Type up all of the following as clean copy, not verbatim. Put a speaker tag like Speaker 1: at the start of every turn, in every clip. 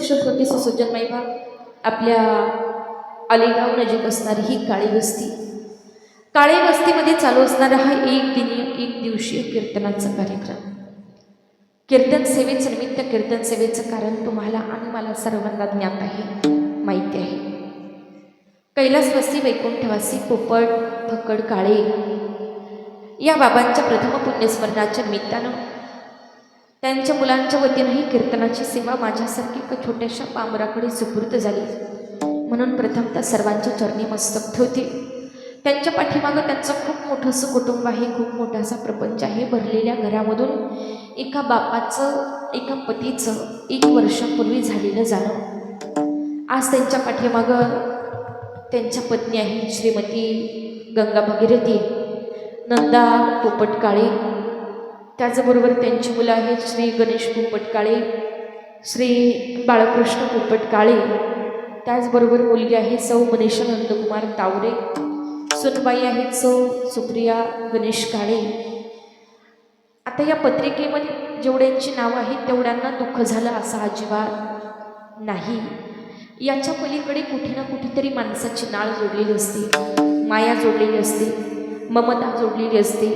Speaker 1: छोटी सुसज्जन माईबा आपल्या अलेगाव नजीक असणारी ही काळी वस्ती, काळी वस्तीमध्ये चालू असणारा हा एक दिवसीय कीर्तनाचा कार्यक्रम. कीर्तन सेवेचं निमित्त, कीर्तन सेवेचं कारण तुम्हाला आणि मला सर्वांना ज्ञात आहे, माहिती आहे. कैलास वस्ती वैकुंठवासी पोपट फक्कड काळे या बाबांच्या प्रथम पुण्यस्मरणाच्या निमित्तानं त्यांच्या मुलांच्या वतीनंही कीर्तनाची सेवा माझ्यासारखी एका छोट्याशा पामराकडे सुपूर्द झाली. म्हणून प्रथमतः सर्वांच्या चरणी मस्तक ठेवते. त्यांच्या पाठीमागं त्यांचं खूप मोठं असं कुटुंब आहे, खूप मोठा असा प्रपंच आहे. भरलेल्या घरामधून एका बापाचं, एका पतीचं 1 वर्षापूर्वी झालेलं जाणं. आज त्यांच्या पाठीमागं त्यांच्या पत्नी आहे श्रीमती गंगा भगीरथी, नंदा पोपट काळे. त्याचबरोबर त्यांची मुलं आहेत श्री गणेश पोपट काळे, श्री बाळकृष्ण पोपट काळे. त्याचबरोबर मुलगी आहे सौ मनीषा नंदकुमार तावरे, सुनबाई आहेत सौ सुप्रिया गणेश काळे. आता या पत्रिकेमध्ये जेवढ्यांची नावं आहेत तेवढ्यांना दुःख झालं असं अजिबात नाही. याच्या पलीकडे कुठे ना कुठेतरी माणसाची नाळ जोडलेली असते, माया जोडलेली असते, ममता जोडलेली असते,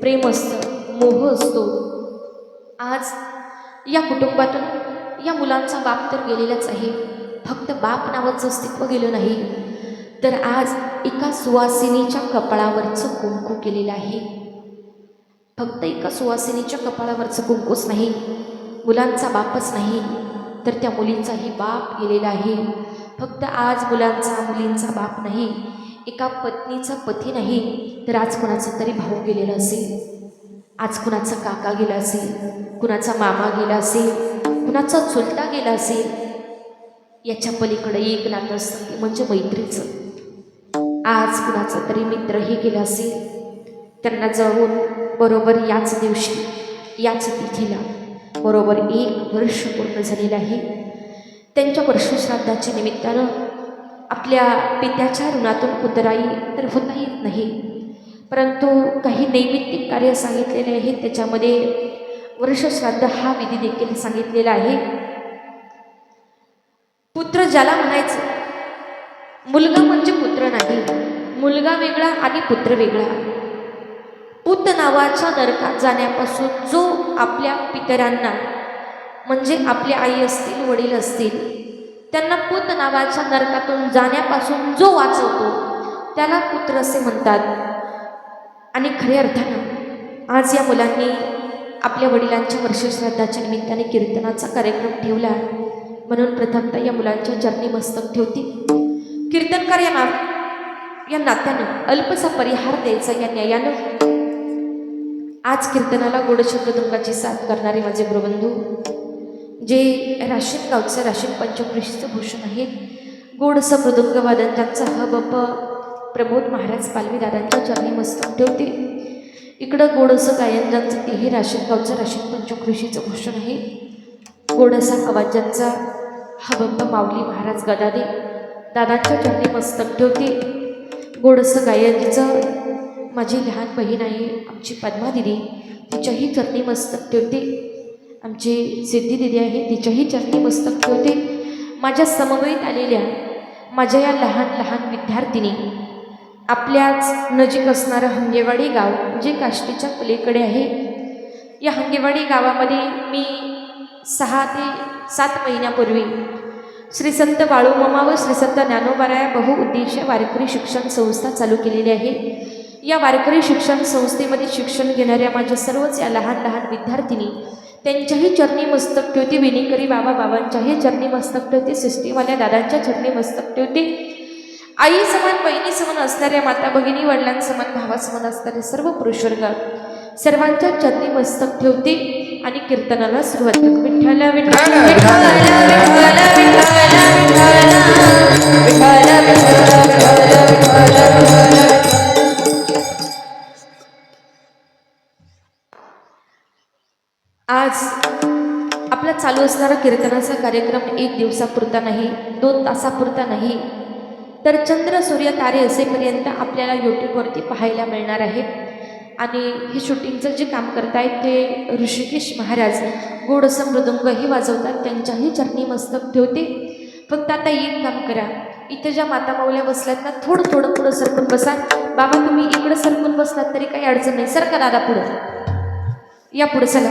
Speaker 1: प्रेम असतं, मोह असतो. आज या कुटुंबातून या मुलांचा बाप तर गेलेलाच आहे, फक्त बाप नावाचं अस्तित्व गेलं नाही, तर आज एका सुवासिनीच्या कपाळावरचं कुंकू केलेलं आहे. फक्त एका सुवासिनीच्या कपाळावरचं कुंकूच नाही, मुलांचा बापच नाही, तर त्या मुलींचाही बाप गेलेला आहे. फक्त आज मुलांचा मुलींचा बाप नाही, एका पत्नीचा पती नाही, तर आज कुणाचा तरी भाऊ गेलेला असेल, आज कुणाचा काका गेला असेल, कुणाचा मामा गेला असेल, कुणाचा चुलता गेला असेल. याच्या पलीकडे एक नातं असतं ते म्हणजे मैत्रीचं. आज कुणाचा तरी मित्रही गेला असेल, त्यांना जाऊन बरोबर याच दिवशी, याच तिथीला बरोबर 1 वर्ष पूर्ण झालेलं आहे. त्यांच्या वर्षश्राद्धाच्या निमित्तानं आपल्या पित्याच्या ऋणातून उतराई तर होता येत नाही, परंतु काही नैमित्तिक कार्य सांगितलेले आहेत. त्याच्यामध्ये वर्षश्राद्ध हा विधी देखील सांगितलेला आहे. पुत्र ज्याला म्हणायचं, मुलगा म्हणजे पुत्र नाही, मुलगा वेगळा आणि पुत्र वेगळा. पुत नावाच्या नरकात जाण्यापासून जो आपल्या पितरांना म्हणजे आपली आई असतील, वडील असतील, त्यांना पुत नावाच्या नरकातून जाण्यापासून जो वाचवतो त्याला पुत्र असे म्हणतात. आणि खऱ्या अर्थानं आज या मुलांनी आपल्या वडिलांच्या वर्षश्राद्धाच्या निमित्ताने कीर्तनाचा कार्यक्रम ठेवला. म्हणून प्रथमतः या मुलांच्या चरणी मस्तक ठेवते. कीर्तनकार या नात्यानं अल्पसा परिहार द्यायचा या न्यायानं आज कीर्तनाला गोडशब्ददुंगाची साथ करणारे माझे गुरुबंधू, जे राशीन गावचे राशीन पंचकृषीचं भूषण आहेत, गोडसं मृदुंगवादन ज्यांचा हबप प्रमोद महाराज पालवी दादांच्या चरणी मस्तक ठेवते. इकडं गोडसं गायन ज्यांचं तेही राशीन गावचं राशीन पंचकृषीचं भूषण आहे, गोडसा आवाज ज्यांचा हबप माऊली महाराज गदादे दादांच्या चरणी मस्तक ठेवते. गोडसं गायन जिचं माझी लहान बहीण आहे आमची पद्मा दिदी, तिच्याही चरणी मस्तक ठेवते. आमची सिद्धी दिदी आहे, तिच्याही चरणी मस्तक ठेवते. माझ्या समवेत आलेल्या माझ्या या लहान लहान विद्यार्थिनी, आपल्याच नजीक असणारं हंगेवाडी गाव जे काष्टीच्या पलीकडे आहे, या हंगेवाडी गावामध्ये मी 6 ते 7 महिन्यापूर्वी श्री संत बाळूमामा व श्री संत ज्ञानोबाराया बहुउद्देशीय वारकरी शिक्षण संस्था चालू केलेली आहे. या वारकरी शिक्षण संस्थेमध्ये शिक्षण घेणाऱ्या माझ्या सर्वच या लहान लहान विद्यार्थिनी, त्यांच्याही चरणी मस्तक ठेवते. विनीकरी बाबांच्याही चरणी मस्तक ठेवते. सृष्टीवाल्या दादांच्या चरणी मस्तक ठेवते. आई समान बहिणी समान असणाऱ्या माता भगिनी, वडिलांसमान भावासमान असणारे सर्व पुरुषवर्ग सर्वांच्या चरणी मस्तक ठेवते आणि कीर्तनाला सुरुवात करते. विठ्ठल विठ्ठल विठ्ठल आज आपला चालू असणारा कीर्तनाचा कार्यक्रम 1 दिवसापुरता नाही, 2 तासापुरता नाही, तर चंद्र सूर्य तारे असेपर्यंत आपल्याला यूट्यूबवरती पाहायला मिळणार आहे. आणि हे शूटिंगचं जे काम करतायत ते ऋषिकेश महाराज गोड असं मृदुंगही वाजवतात, त्यांच्याही चरणी मस्तक ठेवते. फक्त आता एक काम करा, इथे ज्या माता माऊल्या बसल्यात ना, थोडं थोडं पुढं सरकून बसा. बाबा तुम्ही इकडं सरकून बसलात तरी काही अडचण नाही. सरका दादा पुढं या, पुढे चला,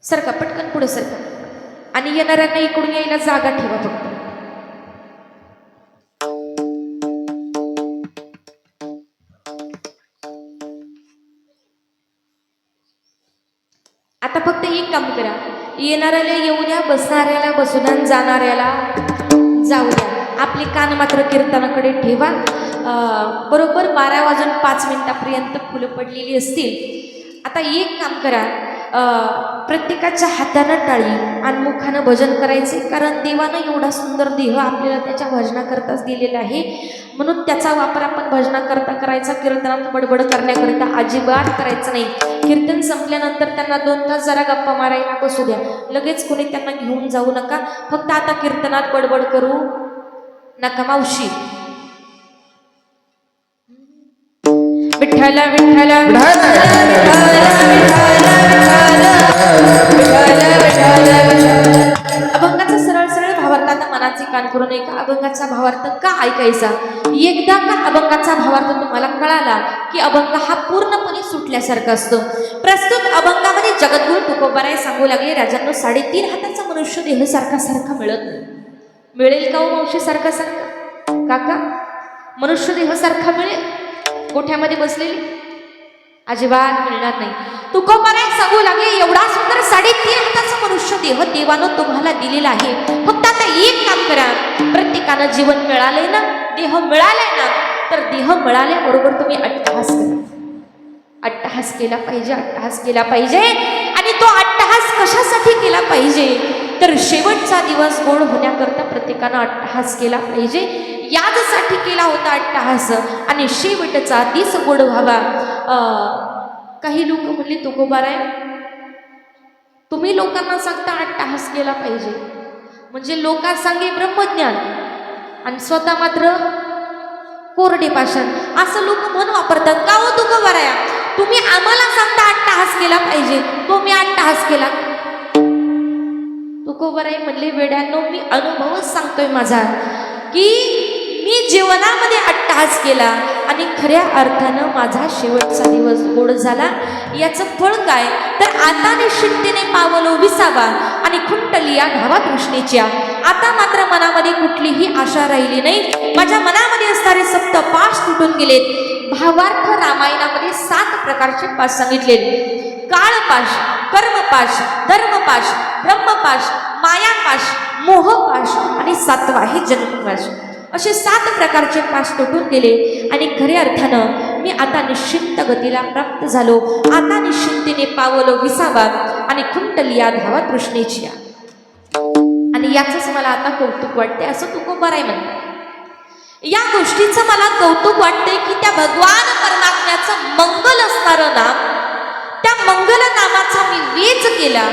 Speaker 1: सरका पटकन पुढे सरका. आणि येणाऱ्यांना इकडून यायला जागा ठेवा फक्त. आता फक्त एक काम करा, येणाऱ्याला येऊ द्या, बसणाऱ्याला बसू द्या, जाणाऱ्याला जाऊ द्या. आपली कान मात्र कीर्तनाकडे ठेवा. बरोबर 12 वाजून 5 मिनिटापर्यंत फुलं पडलेली असतील. आता एक काम करा, प्रत्येकाच्या हातानं टाळी आणि मुखानं भजन करायचे. कारण देवानं एवढा सुंदर देह आपल्याला त्याच्या भजनाकरताच दिलेला आहे, म्हणून त्याचा वापर आपण भजनाकरता करायचा. कीर्तनात बडबड करण्याकरिता अजिबात करायचं नाही. कीर्तन संपल्यानंतर त्यांना 2 तास जरा गप्पा मारायला बसू द्या. लगेच कोणी त्यांना घेऊन जाऊ नका. फक्त आता कीर्तनात बडबड करू नका. मावशी विठ्ठल विठ्ठल अभंगाचा सरळ सरळ भावार्थ आता मनाचे कान करून एका अभंगाचा भावार्थ का ऐकायचा. एकदा का अभंगाचा भावार्थ तुम्हाला कळाला की अभंग हा पूर्णपणे सुटल्यासारखा असतो. प्रस्तुत अभंगामध्ये जगद्गुरु तुकोबाराय सांगू लागले, राजांनो 3.5 हाताचा मनुष्य देह सारखा सारखा मिळत नाही. मिळेल का हो मावशी सारखा सारखा? काका मनुष्य देह सारखा मिळेल गोठ्यामध्ये बसलेली? अजिबात मिळणार नाही. तुकोबाराय सांगू लागले, एवढा सुंदर 3.5 हाताचा मनुष्य देह देवानं तुम्हाला दिलेला आहे. फक्त आता एक काम करा, प्रत्येकानं जीवन मिळालंय ना, देह मिळालाय ना, तर देह मिळाल्याबरोबर तुम्ही अट्टहास करा. अट्टहास केला पाहिजे, अट्टहास केला पाहिजे. आणि तो अट्टहास कशासाठी केला पाहिजे, तर शेवटचा दिवस गोड होण्याकरता प्रत्येकानं अट्टहास केला पाहिजे. यासाठी केला होता अट्टहास, आणि शेवटचा दिस गोड व्हावा. काही लोक म्हणले, तुकोबाराय तुम्ही लोकांना सांगता अट्टहास केला पाहिजे, म्हणजे लोकां सांगे ब्रह्मज्ञान आणि स्वतः मात्र कोरडे पाषाण, असं लोक म्हण वापरतात. का हो तुकोबाराय, तुम्ही आम्हाला सांगता अट्टहास केला पाहिजे, तो मी अट्टहास केला? तुकोबाराय म्हणले, वेड्यांनो मी अनुभवच सांगतोय माझा, की मी जीवनामध्ये अट्टहास केला आणि खऱ्या अर्थानं माझा शेवटचा दिवस गोड झाला. याचं फळ काय, तर आता निश्चिंतेने पावलो विसावा आणि खुंटलिया धावा तृष्णेच्या. आता मात्र मनामध्ये कुठलीही आशा राहिली नाही. माझ्या मनामध्ये असणारे 7 पाश तुटून गेलेत. भावार्थ रामायणामध्ये 7 प्रकारचे पाश सांगितलेत. काळपाश, कर्मपाश, धर्मपाश, ब्रह्मपाश, मायापाश, मोहपाश आणि 7वा आहे जन्मपाश. असे 7 प्रकारचे पाश तुटून गेले आणि खऱ्या अर्थानं मी आता निश्चिंत गतीला प्राप्त झालो. आता निश्चिंतेने पावलो विसावा आणि खुंटलिया धावा तृष्णेची. आणि याचंच मला आता कौतुक वाटते, असं तुकोबाराय म्हणतात. या गोष्टीचं मला कौतुक वाटते की त्या भगवान परमात्म्याचं मंगल असणारं नाम, त्या मंगल नामाचा मी वेच केला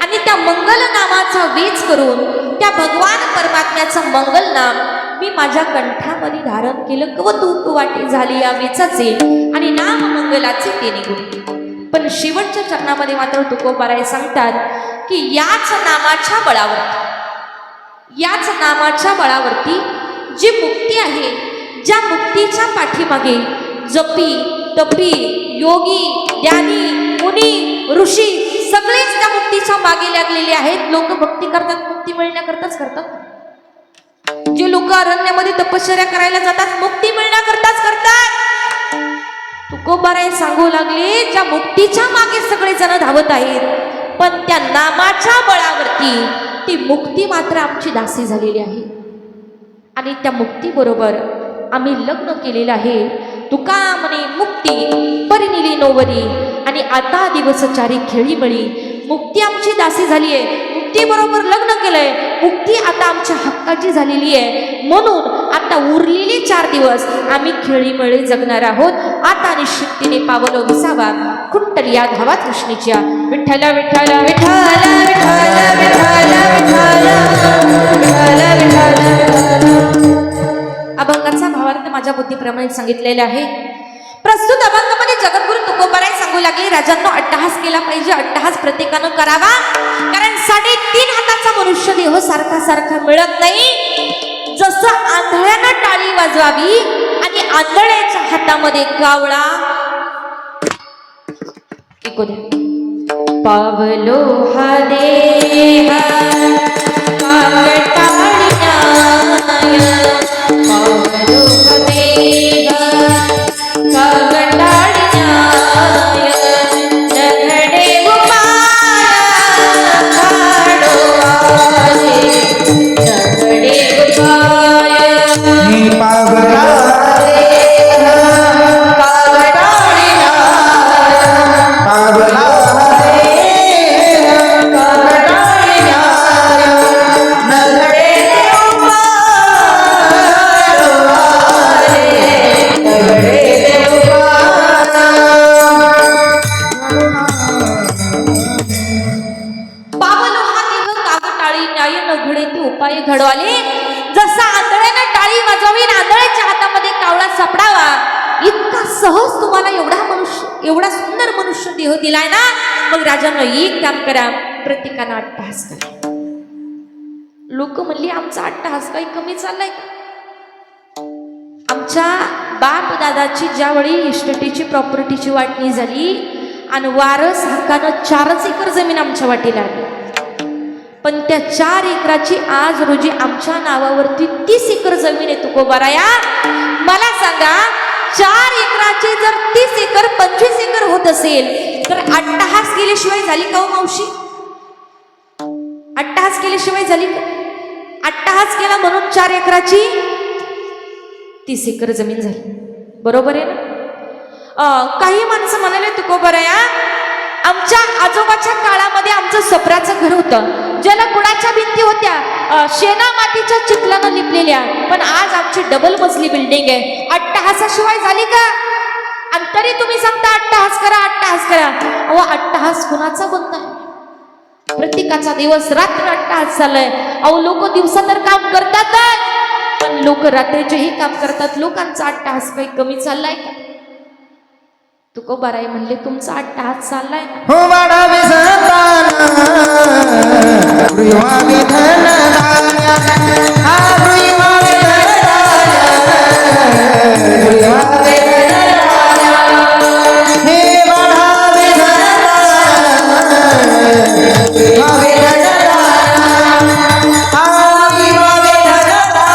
Speaker 1: आणि त्या मंगल नामाचा वेच करून त्या भगवान परमात्म्याचं मंगल नाम मी माझ्या कंठामध्ये धारण केलं. कौतुक वाटे झाली या वेचाचे आणि नाम मंगलाचे ते निघून. पण शेवटच्या चरणामध्ये मात्र तुकोबाराय सांगतात की याच नामाच्या बळावरती जी मुक्ती आहे, ज्या मुक्तीच्या पाठीमागे जपी तपी योगी ज्ञानी मुनी ऋषी सगळेच त्या मुक्तीच्या मागे लागलेले आहेत. लोक भक्ती करतात मुक्ती मिळण्याकरताच करतात. जे लोक अरण्यामध्ये तपश्चर्या करायला जातात मुक्ती मिळण्याकरताच करतात. तुकोबाराय सांगू लागले, ज्या मुक्तीच्या मागे सगळे जण धावत आहेत, पण त्या नामाच्या बळावरती ती मुक्ती मात्र आमची दासी झालेली आहे आणि त्या मुक्तीबरोबर आम्ही लग्न केलेलं आहे. तुका म्हणे मुक्ती परिनिली नोवरी आणि आता दिवस चारी खेळी मिळी. मुक्ती आमची दासी झाली आहे, मुक्ती बरोबर लग्न केलंय, मुक्ती आता आमच्या हक्काची झालेली आहे. म्हणून आता उरलेले 4 दिवस आम्ही खेळीमेळी जगणार आहोत. आता निश्चिंतीने पावलो विसावा खुंटलिया धावा तृष्णेच्या. विठ्ठल विठ्ठल विठ्ठल विठ्ठल विठ्ठल विठ्ठल. अभंगाचा भावार्थ माझ्या बुद्धीप्रमाणे सांगितलेला आहे. प्रस्तुत अभंगामध्ये जगद्गुरु तुकोबाराय सांगू लागले, राजांनो अट्टहास केला पाहिजे, अट्टहास प्रत्येकानं करावा, कारण 3.5 हाताचा मनुष्य देह सारखा सारखा मिळत नाही. जसं आंधळ्यानं टाळी वाजवावी आणि आंधळ्याच्या हातामध्ये कावळा ऐकू द्या. पावलो हा देह घडवाले. जसा आंधळ्यानं टाळी वाजवावी, आंधळ्याच्या हातामध्ये कावळा सापडावा, इतका सहज तुम्हाला एवढा सुंदर मनुष्य देह दिलाय ना. मग राजांना एक काम करा, प्रत्येकानं अट्टहास करा. लोक म्हणली आमचा अट्टहास काही कमी चाललाय का? आमच्या बाप दादाची ज्यावेळी इस्टेटीची प्रॉपर्टीची वाटणी झाली आणि वारस हक्कानं 4 एकर जमीन आमच्या वाटेला आली, पण त्या 4 एकराची आज रोजी आमच्या नावावरती 30 एकर जमीन आहे. तुकोबाराया मला सांगा, 4 एकराची जर 30 एकर 25 एकर होत असेल तर अट्टहास केल्याशिवाय झाली का हो मावशी? अट्टहास केल्याशिवाय झाली का? अट्टहास केला म्हणून 4 एकराची 30 एकर जमीन झाली, बरोबर आहे ना? काही माणसं म्हणाले, तुकोबाराया आमच्या आजोबाच्या काळामध्ये आमचं सपराचं घर होतं, ज्याला कुणाच्या भिंती होत्या शेणा मातीच्या चिखलानं लिपलेल्या, पण आज आमची डबल मजली बिल्डिंग आहे. अट्टहासाशिवाय झाली का? आणि तरी तुम्ही सांगता अट्टहास करा, अट्टहास करा. अहो अट्टहास कुणाचा बंद आहे? प्रत्येकाचा दिवस रात्र अट्टहास चाललाय. अहो लोक दिवसा तर काम करतात, पण लोक रात्रीचेही काम करतात. लोकांचा अट्टहास काही कमी चाललाय का? तुकोबाराय म्हणले तुमचा अट्टहास चाललाय
Speaker 2: हो वाढावे संतान रुईवावे धनधान्य हा रुईवावे धनधान्य रुईवावे धनधान्य हे वाढावे संतान रुईवावे धनधान्य हा रुईवावे धनधान्य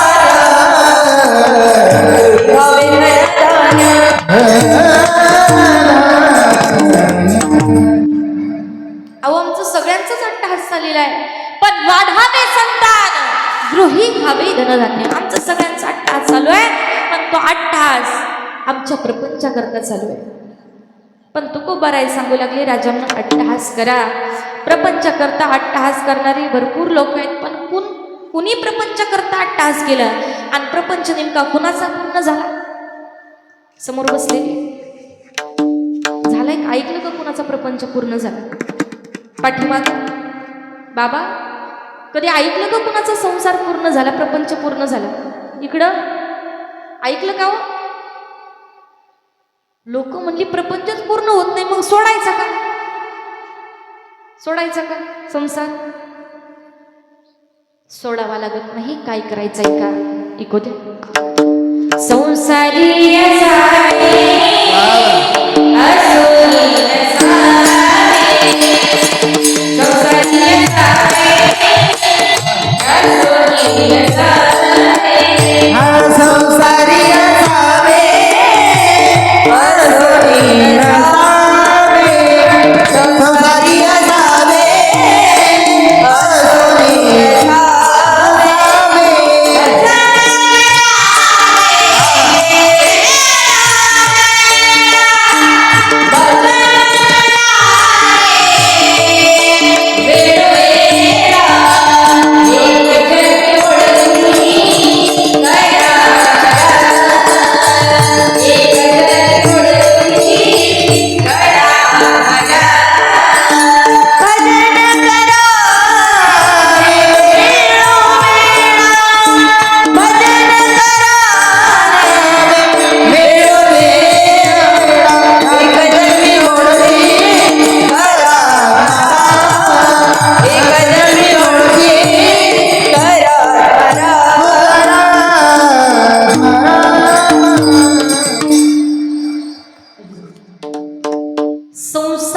Speaker 2: रुईवावे धनधान्य.
Speaker 1: सगळ्यांचाच अट्टहास चाललेला आहे, पण वाढावे संतान गृही हवे धनधान्य. आमचं सगळ्यांचा अट्टहास चालू आहे, पण तो अट्टहास आमच्या प्रपंचाकरता चालू आहे. पण तुकोबाराय सांगू लागले, राजांना अट्टहास करा. प्रपंचाकरता अट्टहास करणारी भरपूर लोक आहेत, पण कुणी प्रपंचाकरता अट्टहास केला आणि प्रपंच नेमका कुणाचा पूर्ण झाला? समोर बसलेली झालाय का? ऐकलं का कुणाचा प्रपंच पूर्ण झाला? पाठीमाग बाबा कधी ऐकलं का कुणाचा संसार पूर्ण झाला, प्रपंच पूर्ण झाला? इकडं ऐकलं का हो? लोक म्हणली प्रपंचच पूर्ण होत नाही, मग सोडायचा का? सोडायचा का संसार? सोडावा लागत नाही. काय करायचंय का? ऐकू दे. संसारी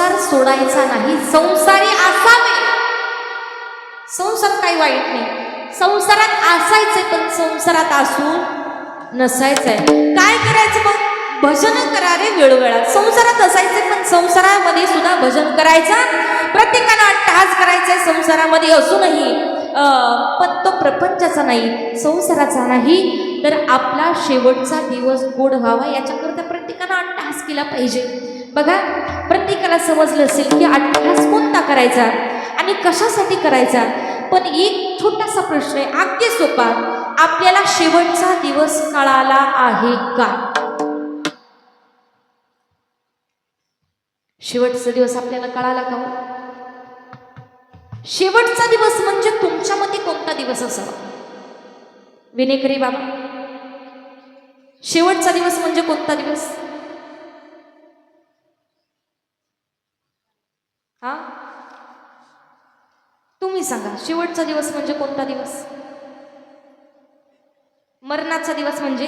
Speaker 1: संसार सोडायचा नाही, संसारी असावे. संसार काही वाईट नाही, संसारात असायचंय, पण संसारात असून नसायचंय. काय करायचं मग? भजन करा रे वेळोवेळा. संसारात असायचे पण संसारामध्ये सुद्धा भजन करायचं, प्रत्येकाला अट्टहास करायचा संसारामध्ये असूनही, पण तो प्रपंचाचा नाही, संसाराचा नाही, तर आपला शेवटचा दिवस गोड व्हावा याच्याकरता प्रत्येकानं अट्टहास केला पाहिजे. बघा, प्रत्येकाला समजलं असेल की अट्टहास कोणता करायचा आणि कशासाठी करायचा. पण एक छोटासा प्रश्न आहे, अगदी सोपा. आपल्याला शेवटचा दिवस कळाला आहे का? शेवटचा दिवस आपल्याला कळाला का? शेवटचा दिवस म्हणजे तुमच्या मते कोणता दिवस असावा? विनेकरी बाबा, शेवटचा दिवस म्हणजे कोणता दिवस? हा, तुम्ही सांगा, शेवटचा दिवस म्हणजे कोणता दिवस? मरणाचा दिवस म्हणजे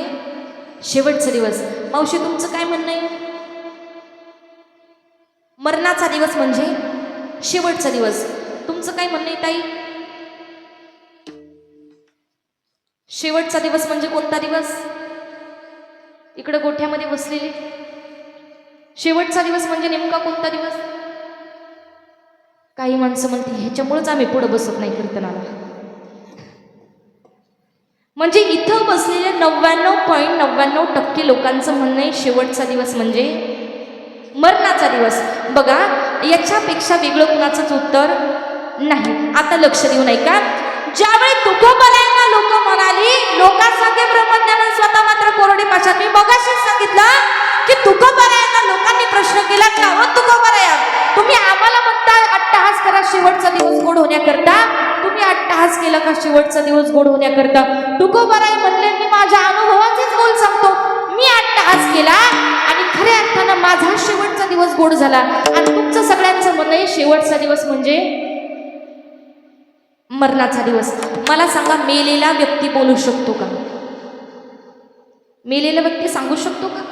Speaker 1: शेवटचा दिवस. मावशी, तुमचं काय म्हणणं आहे? मरणाचा दिवस म्हणजे शेवटचा दिवस. तुमचं काय म्हणणं आहे ताई? शेवटचा दिवस म्हणजे कोणता दिवस? इकडे गोठ्यामध्ये बसलेले, शेवटचा दिवस म्हणजे नेमका कोणता दिवस? काही माणसं म्हणते ह्याच्यामुळेच आम्ही पुढे बसत नाही कीर्तनाला. म्हणजे इथं बसलेले 99.99% लोकांचं म्हणणं आहे शेवटचा दिवस म्हणजे मरणाचा दिवस. बघा, याच्यापेक्षा वेगळं कुणाचंच उत्तर नाही. आता लक्ष देऊ नाही का? ज्यावेळी तुकोबारायांना लोक म्हणाली, लोकांसारखे ब्रह्मज्ञान स्वतः मात्र कोरडे पाषाण. मी मगाशीच सांगितलं की तुकोबारायांना लोकांनी प्रश्न केला, का हो तुकोबाराया, तुम्ही आम्हाला म्हणता अट्टहास करा शेवटचा दिवस गोड होण्याकरता, तुम्ही अट्टहास केला का शेवटचा दिवस गोड होण्याकरता? तुकोबाराय म्हणले, मी माझ्या अनुभवाचेच बोल सांगतो, मी अट्टहास केला आणि खऱ्या अर्थानं माझा शेवटचा दिवस गोड झाला. आणि तुमचं सगळ्यांचं म्हणणं आहे शेवटचा दिवस म्हणजे मरणाचा दिवस. मला सांगा, मेलेला व्यक्ती बोलू शकतो का? मेलेला व्यक्ती सांगू शकतो का?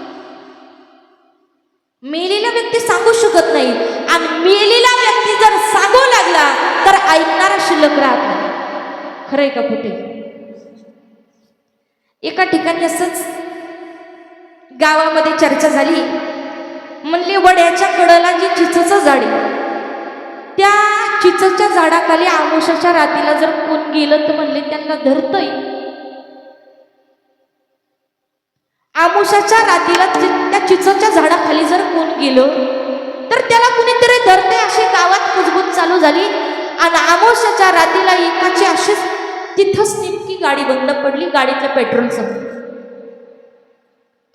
Speaker 1: मेलेला व्यक्ती सांगू शकत नाही. आणि मेलेला व्यक्ती जर सांगू लागला तर ऐकणारा शिल्लक राहत नाही. खरंय का कुठे? एका ठिकाणी असंच गावामध्ये चर्चा झाली. म्हणले, वड्याच्या कडेला जी चिचचं झाड आहे, त्या चिचच्या झाडाखाली आमोशाच्या रात्रीला जर कोण गेलं तर म्हणले त्यांना धरतय. आमोशाच्या रात्रीला त्या चिचच्या झाडाखाली जर कोण गेलं तर त्याला कुणीतरी धरते, अशी गावात कुजबूज चालू झाली. आणि आमोशाच्या रात्रीला एकाची अशीच तिथंच नेमकी गाडी बंद पडली, गाडीतलं पेट्रोल संपलं.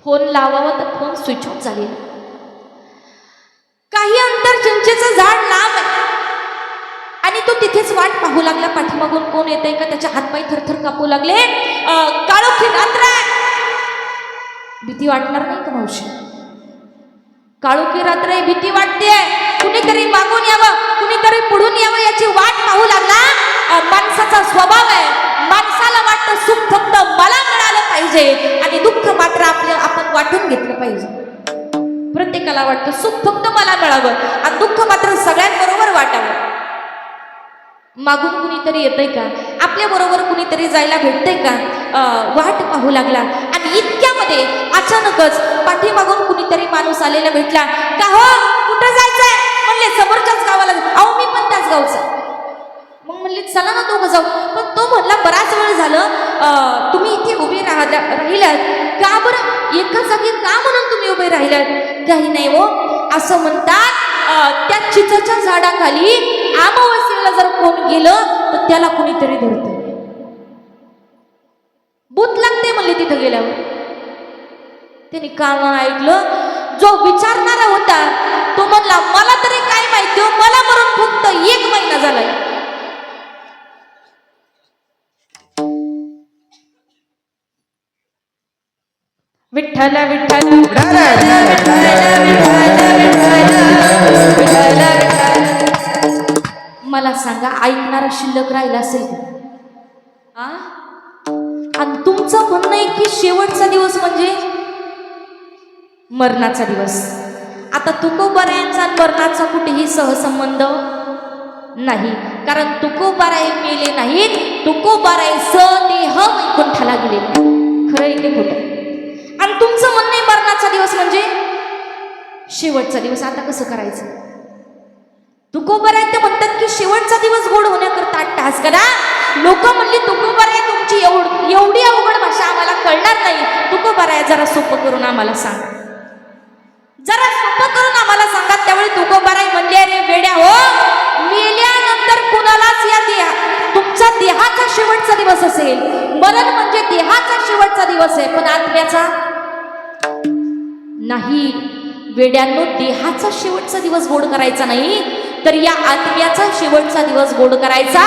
Speaker 1: फोन लावावा तर फोन स्विच ऑफ झाले. काही अंतर चिंचेचं झाड लांब आहे आणि तो तिथेच वाट पाहू लागला, पाठीमागून कोण येतंय का. त्याचे हातपाय थरथर कापू लागले. काळोखी रात्र आहे. भीती वाटणार नाही का मावशी? काळोखी रात्र आहे, भीती वाटते. कुणीतरी मागून यावं, कुणीतरी पुढून यावं याची वाट पाहू लागला. माणसाचा स्वभाव आहे, माणसाला वाटतं सुख फक्त मला मिळालं पाहिजे आणि दुःख मात्र आपण वाटून घेतलं पाहिजे. प्रत्येकाला वाटतं सुख फक्त मला मिळावं आणि दुःख मात्र सगळ्यांबरोबर वाटावं. मागून कुणीतरी येतंय का? आपल्या बरोबर कुणीतरी जायला भेटतंय का? वाट पाहू लागला आणि इतक्यामध्ये अचानकच पाठीमागून कुणीतरी माणूस आलेला भेटला. का हो, कुठं जायचंय? म्हणले समोरच्याच गावाला. अहो, मी पण त्याच गावचा. मग म्हणले चला ना दोघं जाऊ. पण तो म्हणला, बराच वेळ झालं तुम्ही इथे उभे राहिलात का बरं? एका जागी का म्हणून तुम्ही उभे राहिलात? काही नाही हो, असं म्हणतात त्या चिचच्या झाडाखाली अमावस्येला जर कोण गेलं तर त्याला कुणीतरी धरतं. भूत लागते म्हणले तिथं गेल्यावर. त्यांनी कानानं ऐकलं. जो विचारणारा होता तो म्हणला, मला तरी काय माहिती हो, मला मरून फक्त 1 महिना झालाय. विठ्ठल विठ्ठल मला सांगा, ऐकणारा शिल्लक राहिला असेल का? आणि तुमचं म्हणणं आहे की शेवटचा दिवस म्हणजे मरणाचा दिवस. आता तुकोबारायांचा आणि मरणाचा कुठेही सहसंबंध नाही, कारण तुकोबाराय मेले नाहीत, तुकोबाराय सदेह वैकुंठाला गेले. खरं आहे की खोटं? आणि तुमचं म्हणणं आहे मरणाचा दिवस म्हणजे शेवटचा दिवस. आता कसं करायचं? तुकोबाराय ते म्हणतात की शेवटचा दिवस गोड होण्याकरता अट्टहास करा. लोक म्हणली तुकोबाराय तुमची एवढी अवघड भाषा आम्हाला कळणार नाही, तुकोबाराय जरा सोपं करून आम्हाला सांग, जरा सोपं करून आम्हाला सांगा. त्यावेळी तुकोबाराय म्हणले, अरे वेड्या हो, मेल्यानंतर कुणालाच या तुमचा देहाचा शेवटचा दिवस असेल, मरण म्हणजे देहाचा शेवटचा दिवस आहे, पण आत्म्याचा नाही. वेड्यांनो, देहाचा शेवटचा दिवस गोड करायचा नाही, तर या आत्म्याचा शेवटचा दिवस गोड करायचा.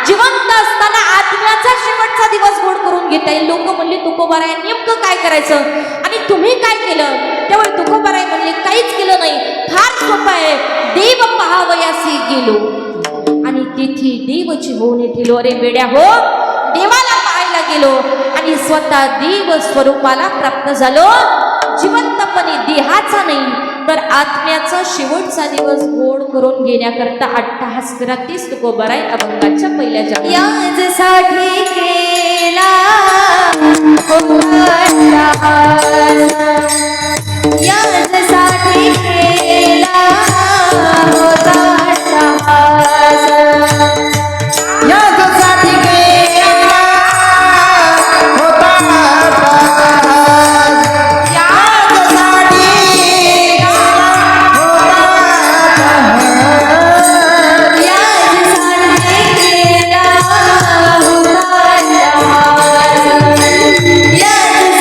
Speaker 1: जिवंत असताना आत्म्याचा शेवटचा दिवस गोड करून घेता येईल. लोक म्हणले तुकोबाराय नेमकं काय करायचं आणि तुम्ही काय केलं? त्यावेळी तुकोबाराय म्हणले काहीच केलं नाही, फार सोपं आहे. देव पहावयासी गेलो आणि तेथे देवची होऊन येथिलो. अरे वेड्या हो, देवाला पाहायला गेलो आणि स्वतः देव स्वरूपाला प्राप्त झालो. जिवंतपणे देहाचा नाही तर आत्म्याचा शेवटचा दिवस गोड करून घेण्याकरता अट्टहास करा. तीच तुकोबाराय अभंगाच्या पहिल्या
Speaker 2: यासाठी केला यासाठी केला होता अट्टहास. यासाठी केला होता अट्टहास. यासाठी केला होता अट्टहास. यासाठी केला होता अट्टहास. यासाठी केला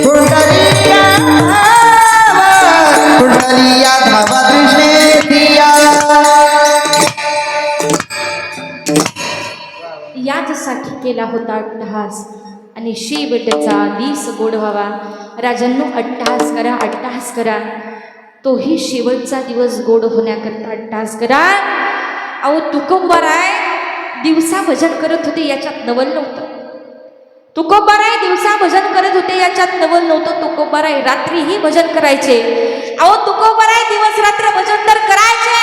Speaker 2: होता
Speaker 1: याचसाठी केला होता अट्टहास आणि शेवटचा दिस गोड व्हावा. राजांनो, अट्टहास करा, अट्टहास करा. तोही शेवटचा दिवस गोड होण्याकरता अट्टहास करा. अहो, तुकोबाराय दिवसा भजन करत होते, याच्यात नवल नव्हतं. तुकोबाराय दिवसा भजन करत होते, याच्यात नवल नव्हतं. तुकोबाराय रात्रीही भजन करायचे. अहो, तुकोबाराय दिवस रात्र भजन तर करायचे,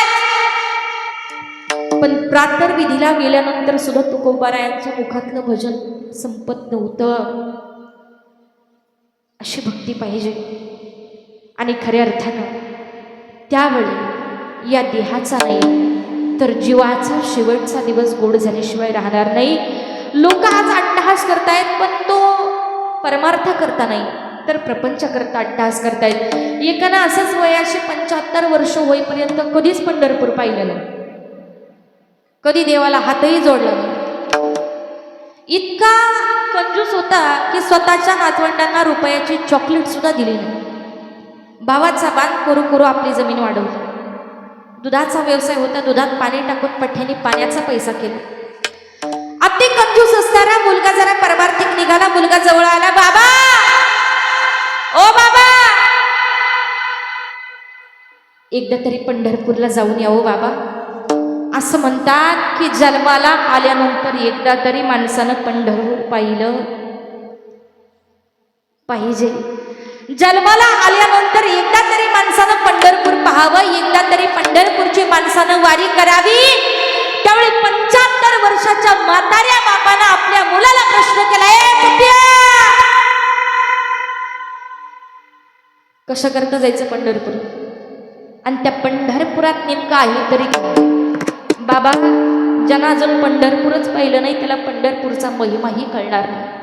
Speaker 1: पण प्रातर्विधीला गेल्यानंतर सुद्धा तुकोबारायांच्या मुखातलं भजन संपत नव्हतं. अशी भक्ती पाहिजे. आणि खऱ्या अर्थानं त्यावेळी या देहाचा नाही तर जीवाचा शेवटचा दिवस गोड झाल्याशिवाय राहणार नाही. लोक आज अट्टहास करतायत, पण तो परमार्थ करता नाही तर प्रपंच करता अट्टहास करतायत. एकानं असंच वयाशी 75 वर्ष होईपर्यंत कधीच पंढरपूर पाहिलं नाही, कधी देवाला हातही जोडला नाही. इतका कंजूस होता की स्वतःच्या नातवंडांना रुपयाची चॉकलेट सुद्धा दिली नाही. भावाचा बांध करू करू आपली जमीन वाढवली. दुधाचा व्यवसाय होता, दुधात पाणी टाकून पठ्याने पाण्याचा पैसा केला. अति कंजूस असणारा मुलगा जरा परमार्थिक निघाला. मुलगा जवळ आला. बाबा, ओ बाबा, एकदा तरी पंढरपूरला जाऊन यावं बाबा. असं म्हणतात की जन्माला आल्यानंतर एकदा तरी माणसानं पंढरपूर पाहिलं पाहिजे. जन्माला आल्यानंतर एकदा तरी माणसानं पंढरपूर पाहावं, एकदा तरी पंढरपूरची माणसानं वारी करावी. त्यावेळी 75 वर्षाच्या म्हाताऱ्या बापानं आपल्या मुलाला प्रश्न केला, ए पप्या, कसं करता जायचं पंढरपूर? आणि त्या पंढरपुरात नेमकं आहे तरी बाबा, ज्यांना अजून पंढरपूरच पाहिलं नाही त्याला पंढरपूरचा महिमाही कळणार नाही.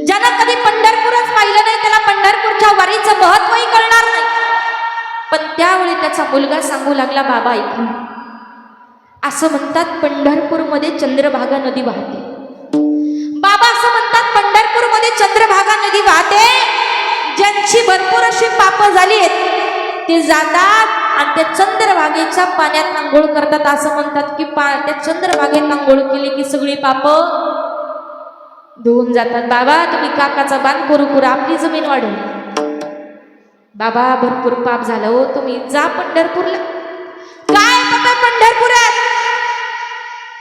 Speaker 1: ज्यानं कधी पंढरपूरच पाहिलं नाही त्याला पंढरपूरच्या वारीचं महत्वही कळणार नाही. पण त्यावेळी त्याचा मुलगा सांगू लागला, बाबा ऐकून, असं म्हणतात पंढरपूरमध्ये चंद्रभागा नदी वाहते. बाबा असं म्हणतात पंढरपूरमध्ये चंद्रभागा नदी वाहते. ज्यांची भरपूर अशी पापं झाली आहेत ते जातात आणि त्या चंद्रभागेच्या पाण्यात आंघोळ करतात. असं म्हणतात की त्या चंद्रभागेत आंघोळ केली की सगळी पापं धुवून जातात. बाबा तुम्ही काकाचा बांध करू करू आपली जमीन वाढून. बाबा भरपूर पाप झालं हो, तुम्ही जा पंढरपूरला. काय पप्पा पंढरपुरात?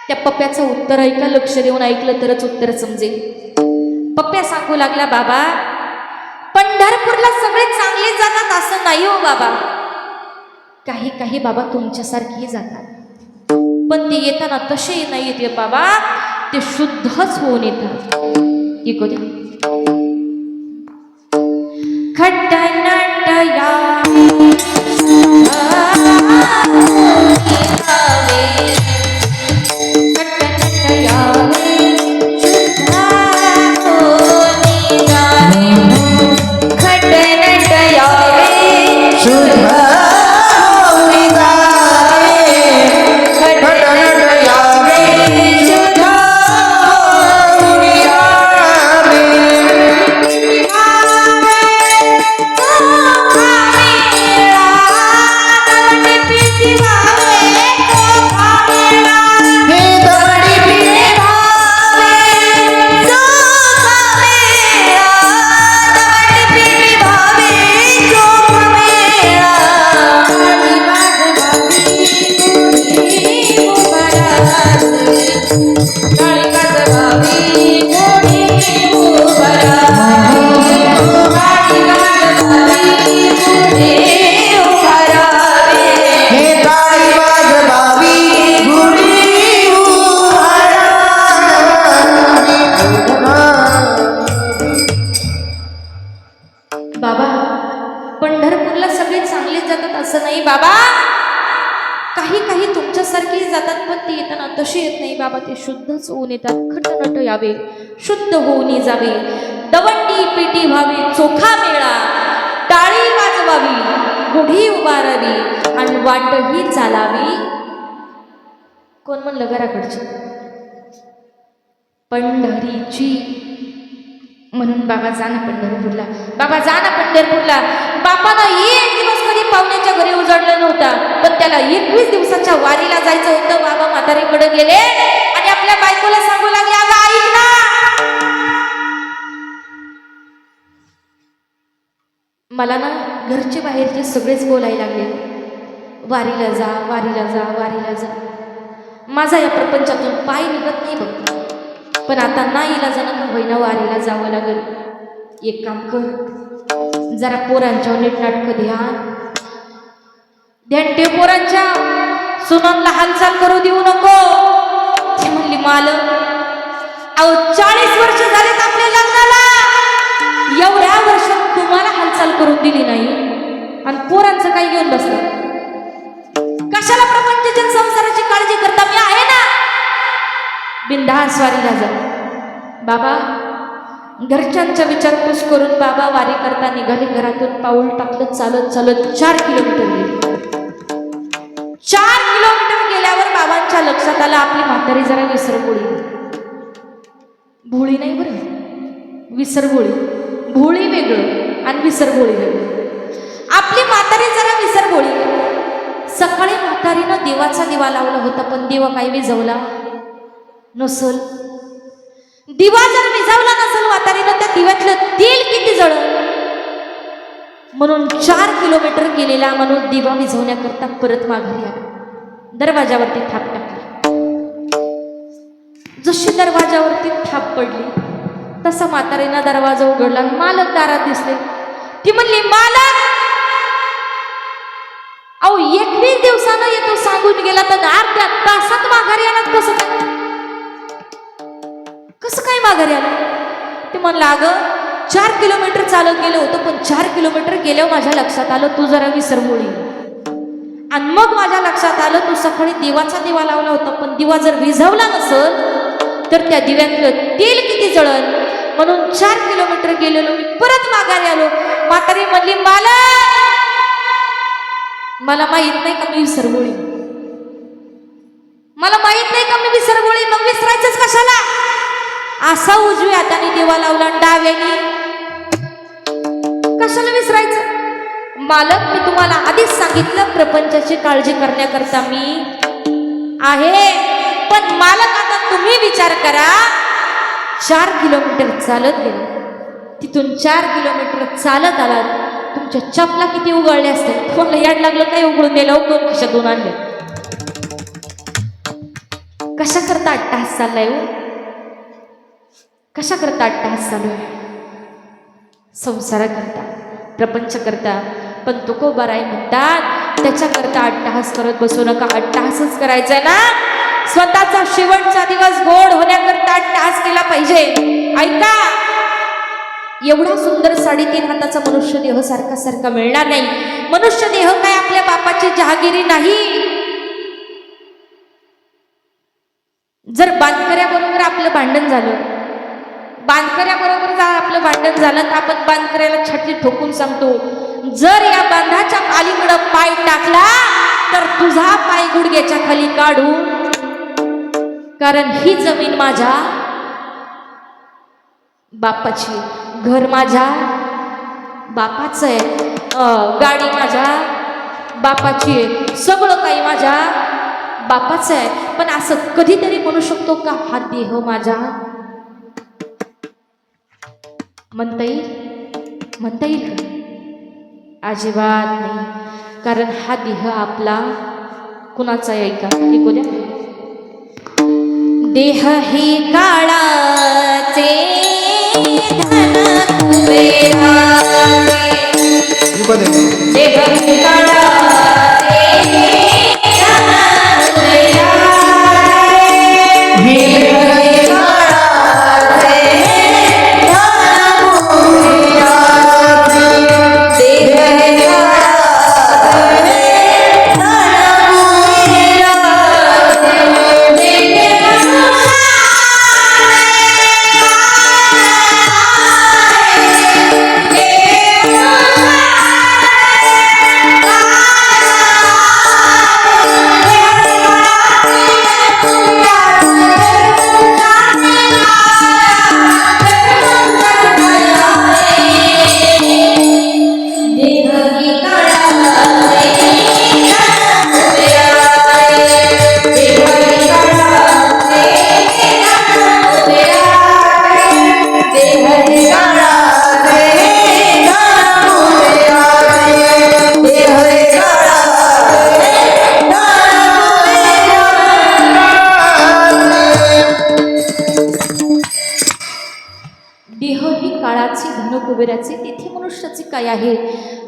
Speaker 1: त्या पप्प्याचं उत्तर ऐका, लक्ष देऊन ऐकलं तरच उत्तर समजेल. पप्प्या सांगू लागला, बाबा पंढरपूरला सगळे चांगले जातात असं नाही हो बाबा. काही काही बाबा तुमच्यासारखेही जातात, पण ते येताना तसे नाही येते बाबा, ते शुद्धच होऊन येतात. ऐकू द्या. खट्टनटया पंढरपूरला सगळे चांगलेच जातात असं नाही बाबा. काही काही तुमच्यासारखेच जातात, पण ते येताना तसे येत नाही बाबा. ते शुद्धच होऊन येतात. खटनट यावे, शुद्ध होऊन जावे, दवंडी पेटी व्हावी, चोखा मेळा, टाळी वाजवावी, गुढी उभारावी आणि वाटही चालावी. कोण म्हणलं घराकडची पंढरीची? म्हणून बाबा जा ना पंढरपूरला, बाबा जा ना पंढरपूरला. बापानं एक दिवस कधी पाहुण्याच्या घरी उजाडलं नव्हता, पण त्याला 21 दिवसाच्या वारीला जायचं होतं. बाबा म्हातारीकडे गेले आणि आपल्या बायकोला सांगू लागले, अगं ऐक ना, मला ना घरचे बाहेरचे सगळेच बोलायला लागले, वारीला जा, वारीला जा, वारीला जा. माझा या प्रपंचातून पाय निघत नाही बघ, पण आता ना इलाजानं का होईना वारीला जावं लागेल. एक काम कर, जरा पोरांच्या नीटनाटकं ध्यान ठेव, पोरांच्या सुनांना हालचाल करू देऊ नको. ती म्हणली, मालक अहो 40 वर्ष झालेत आपल्या लग्नाला, एवढ्या वर्षात तुम्हाला हालचाल करून दिली नाही आणि पोरांचं काय घेऊन बसलं? कशाला प्रपंचाच्या संसाराची काळजी करता? मी आहे ना, बिनधास्त वारीला जा. बाबा घरच्यांचा विचारपूस करून बाबा वारी करता निघाले. घरातून पाऊल टाकलं, चालत चालत 4 किलोमीटर गेले. 4 किलोमीटर गेल्यावर बाबांच्या लक्षात आलं, आपली म्हातारी जरा विसरभोळी. भोळी नाही बरं, विसरभोळी. भोळी वेगळं आणि विसरभोळी वेगळं. आपली म्हातारी जरा विसरभोळी. सकाळी म्हातारीनं देवाचा दिवा लावला होता, पण दिवा काही विझवला नसल. दिवा जर विझवला नसल म्हातारीनं, त्या दिव्यातलं तेल किती जळलं. म्हणून 4 किलोमीटर गेलेला म्हणून दिवा विझवण्याकरता परत माघारी आला. दरवाजावरती थाप टाकली. जशी दरवाजावरती थाप पडली तसा म्हातारीनं दरवाजा उघडला, मालक दारात दिसले. ती म्हणली, मालक अहो 21 दिवसानं येतो सांगून गेला, तर अर्ध्या तासात माघारी येणार कसं काय? कसं काय माघारी आलं? ते म्हणलं, अगं 4 किलोमीटर चालत गेलो होतो, पण 4 किलोमीटर गेल्यावर माझ्या लक्षात आलं तू जरा विसरमोळी. आणि मग माझ्या लक्षात आलं तू सकाळी दिवाचा दिवा लावला होता, पण दिवा जर विझवला नसल तर त्या दिव्यातलं तेल किती जळण, म्हणून 4 किलोमीटर गेलेलो मी परत माघारी आलो. म्हातारी म्हणली, मला माहित नाही का मी विसरगोळी, मला माहित नाही का मी विसरगोळी, मग विसरायचंच कशाला? असा उजव्या हाताने दिवा लावला, डाव्याने कशाला विसरायचं? मालक, मी तुम्हाला आधीच सांगितलं प्रपंचाची काळजी करण्याकरता मी आहे, पण मालक आता तुम्ही विचार करा, 4 किलोमीटर चालत गेला, तिथून 4 किलोमीटर चालत आलात, तुमच्या चपला किती उघडल्या असतील? तुम्हाला याड लागलं काय उघडून दिलं? 2 खिशातून आणले. कशा करता अट्टहास चाललाय हो? कशा करता अट्टहास चालू आहे? संसाराकरता, प्रपंच करता. पण तुकोबाराई म्हणतात, त्याच्याकरता अट्टहास करत बसू नका. अट्टहासच करायचा ना, स्वतःचा शेवटचा दिवस गोड होण्याकरता अट्टहास केला पाहिजे. ऐका, एवढा सुंदर 3.5 हाताचा मनुष्य देह सारखा सारखा मिळणार नाही. मनुष्य देह काय आपल्या बापाची जहागिरी नाही. जर बांधकऱ्याबरोबर आपलं भांडण झालं, बांधकऱ्याबरोबर जर आपलं भांडण झालं, तर आपण बांधकऱ्याला छाती ठोकून सांगतो, जर या बांधाच्या अलीकडं पाय टाकला तर तुझा पाय गुडघ्याच्या खाली काढू, कारण ही जमीन माझ्या बापाची, घर माझ्या बापाचं आहे, गाडी माझ्या बापाची आहे, सगळं काही माझ्या बापाचं आहे. पण असं कधीतरी म्हणू शकतो का हा देह माझा? म्हणता येईल? म्हणता येईल? अजिबात नाही. कारण हा देह आपला कुणाचा आहे? ऐका, ऐकू द्या. देह हे काळाचे धन कुबेराचे, देह हे काळाचे धन कुबेराचे. तेथे मनुष्याचे काय आहे?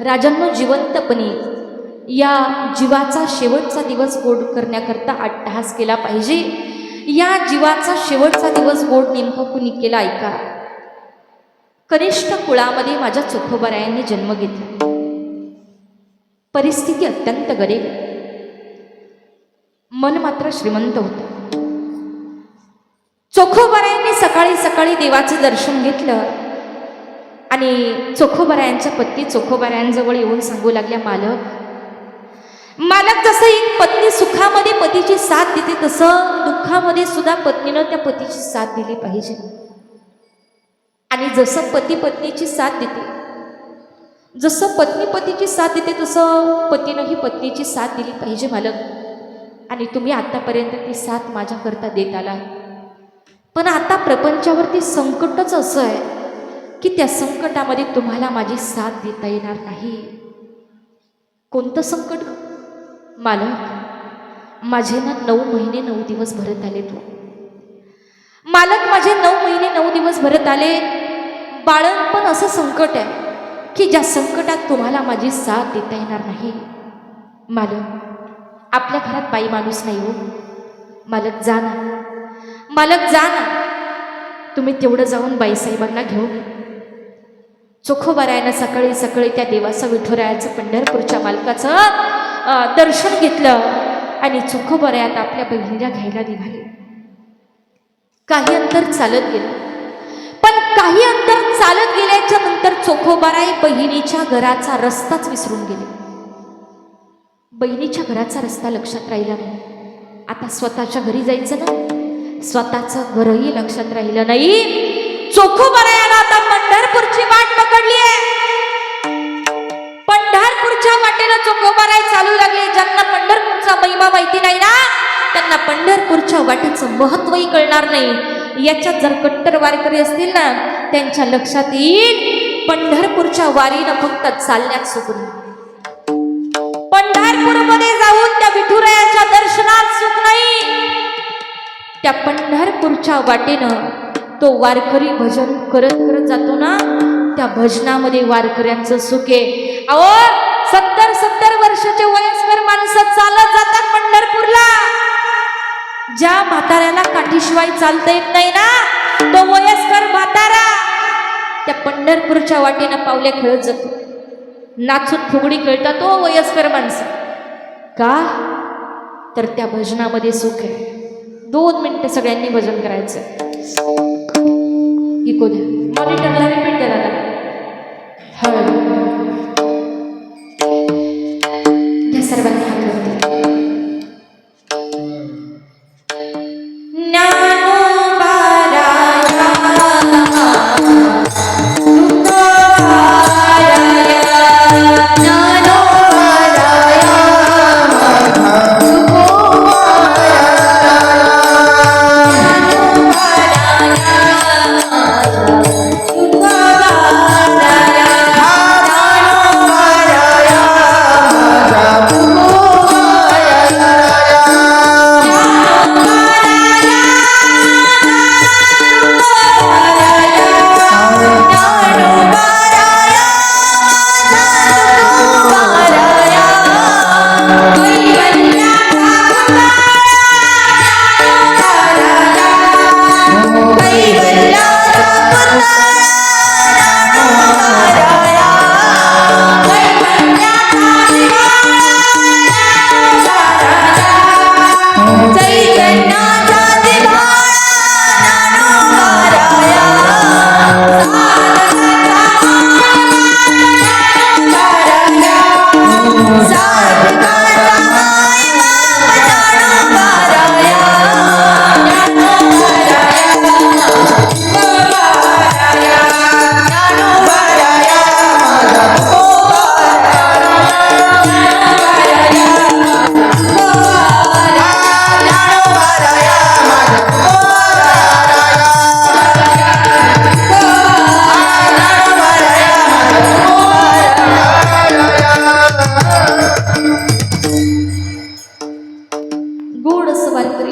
Speaker 1: राजांनो, जिवंतपणे या जीवाचा शेवटचा दिवस गोड करण्याकरता अट्टहास केला पाहिजे. या जीवाचा शेवटचा दिवस गोड नेमकं कुणी केला? ऐका. कनिष्ठ कुळामध्ये माझ्या चोखोबारायांनी जन्म घेतला. परिस्थिती अत्यंत गरीब, मन मात्र श्रीमंत होतं. चोखोबारायांनी सकाळी सकाळी देवाचं दर्शन घेतलं आणि चोखोबारायांच्या पत्नी चोखोबारायांजवळ येऊन सांगू लागल्या, मालक, जसं एक पत्नी सुखामध्ये पतीची साथ देते, तसं दुःखामध्ये सुद्धा पत्नीनं त्या पतीची साथ दिली पाहिजे. आणि जसं पती पत्नीची साथ देते, जसं पत्नी पतीची साथ देते, तसं पतीनंही पत्नीची साथ दिली पाहिजे मालक. आणि तुम्ही आतापर्यंत ती साथ माझ्याकरता देत आला. पण आता प्रपंचावरती संकटच असं आहे की त्या संकटामध्ये तुम्हाला माझी साथ देता येणार नाही. कोणतं संकट मालक? माझे ना 9 महिने 9 दिवस भरत आले. तो मालक माझे 9 महिने 9 दिवस भरत आले. बाळंतपण असं संकट आहे की ज्या संकटात तुम्हाला माझी साथ देता येणार नाही. मालक, आपल्या घरात बाई माणूस नाही हो. मालक जा ना, मालक जा ना. तुम्ही तेवढं जाऊन बाईसाहेबांना घेऊन चोखोबारायानं सकाळी सकाळी त्या देवाचं विठुरायाचं पंढरपूरच्या मालकाचं दर्शन घेतलं आणि चोखोबारायात आपल्या बहिणीला घ्यायला निघाले. काही अंतर चालत गेलं, पण काही अंतर चालत गेल्याच्या नंतर चोखोबाराय बहिणीच्या घराचा रस्ताच विसरून गेले. बहिणीच्या घराचा रस्ता लक्षात राहिला नाही. आता स्वतःच्या घरी जायचं ना, स्वतःचं घरही लक्षात राहिलं नाही. चोखोबारायानं आता पंढरपूरची वाट पकडली आहे. पंढरपूरच्या वाटेला चोखोबाराय चालू लागले. ज्यांना पंढरपूरचा महिमा माहिती नाही ना, त्यांना पंढरपूरच्या वाटेचं महत्वही कळणार नाही. याच्यात जर कट्टर वारकरी असतील ना, त्यांच्या लक्षात येईल पंढरपूरच्या वारीनं फक्त चालण्यात सुख नाही. पंढरपूरमध्ये जाऊन त्या विठुरायाच्या दर्शनात सुख नाही. त्या पंढरपूरच्या वाटेनं तो वारकरी भजन करत करत जातो ना, त्या भजनामध्ये वारकऱ्यांचं सुख आहे. अहो, 70 वर्षाचे वयस्कर माणसं चालत जातात पंढरपूरला. ज्या म्हाताऱ्याला काठीशिवाय चालता येत नाही ना, तो वयस्कर म्हातारा त्या पंढरपूरच्या वाटेनं पावले खेळत जातो. नाचून फुगडी खेळतात तो वयस्कर माणसं. का? तर त्या भजनामध्ये सुख आहे. 2 मिनिटं सगळ्यांनी भजन करायचं. इको द्या, मॉनिटरला रिपीट द्या दादा. घ्या सर्वांनी हात वरती.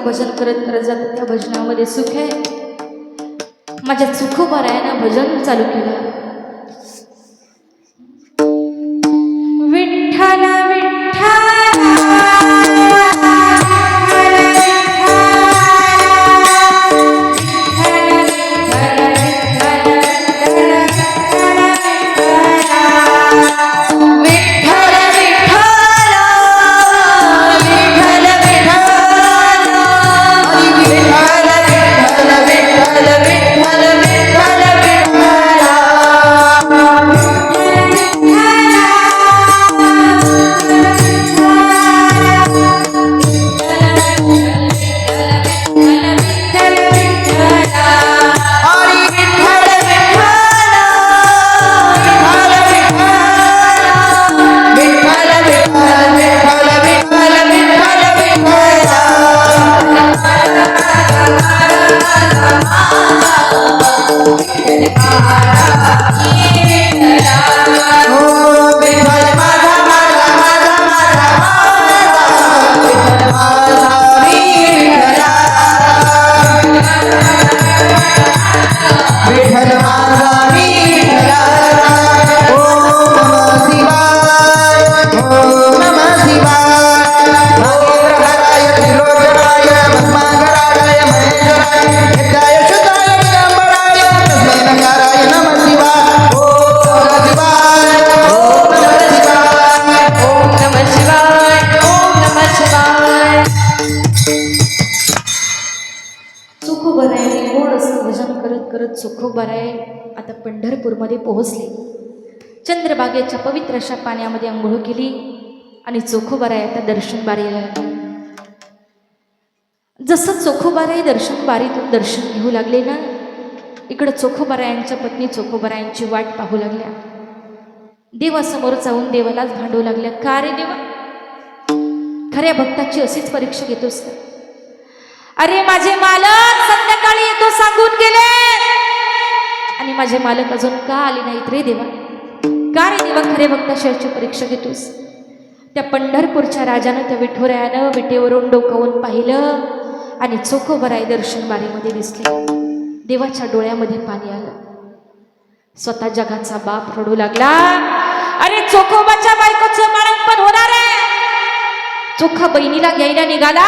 Speaker 1: भजन करत करत जातात. त्या भजनामध्ये सुख आहे. माझ्या चोखोबारायानं भजन चालू केलं. विठ्ठल चोखोबाराय आता पंढरपूरमध्ये पोहोचले. चंद्रभागेच्या पवित्र अशा पाण्यामध्ये आंघोळ केली आणि चोखोबाराय आता दर्शन बारीला लागले. जसं चोखोबाराय दर्शन बारीतून दर्शन घेऊ लागले ना, इकडं चोखोबारायांच्या पत्नी चोखोबारायांची वाट पाहू लागल्या. देवासमोर जाऊन देवालाच भांडू लागल्या, का रे देवा, खऱ्या भक्ताची अशीच परीक्षा घेतोस का? अरे माझे मालक संध्याकाळी येतो सांगून गेले आणि माझे मालक अजून का आले नाहीत रे देवा, का रे देवा खऱ्या भक्ताची परीक्षा घेतोस? त्या पंढरपूरच्या राजानं त्या विठुरायानं विटेवरून डोकावून पाहिलं आणि चोखोबाराय दर्शन बारीमध्ये दिसले. देवाच्या डोळ्यामध्ये पाणी आलं. स्वतः जगाचा बाप रडू लागला, अरे चोखोबाच्या बायकोचं बाळंतपण होणार आहे. चोखा बहिणीला घ्यायला निघाला,